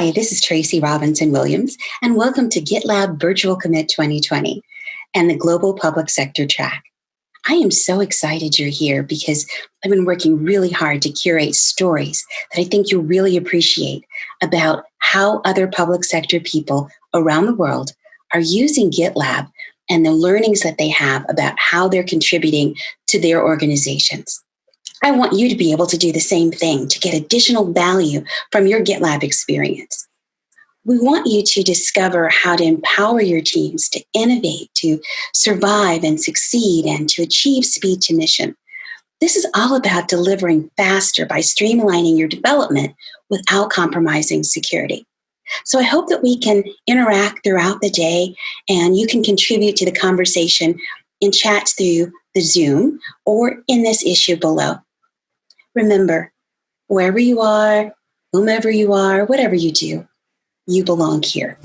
Hi, this is Tracie Robinson-Williams, and welcome to GitLab Virtual Commit 2020 and the Global Public Sector Track. I am so excited you're here because I've been working really hard to curate stories that I think you'll really appreciate about how other public sector people around the world are using GitLab and the learnings that they have about how they're contributing to their organizations. I want you to be able to do the same thing to get additional value from your GitLab experience. We want you to discover how to empower your teams to innovate, to survive and succeed, and to achieve speed to mission. This is all about delivering faster by streamlining your development without compromising security. So I hope that we can interact throughout the day and you can contribute to the conversation in chats through the Zoom or in this issue below. Remember, wherever you are, whomever you are, whatever you do, you belong here.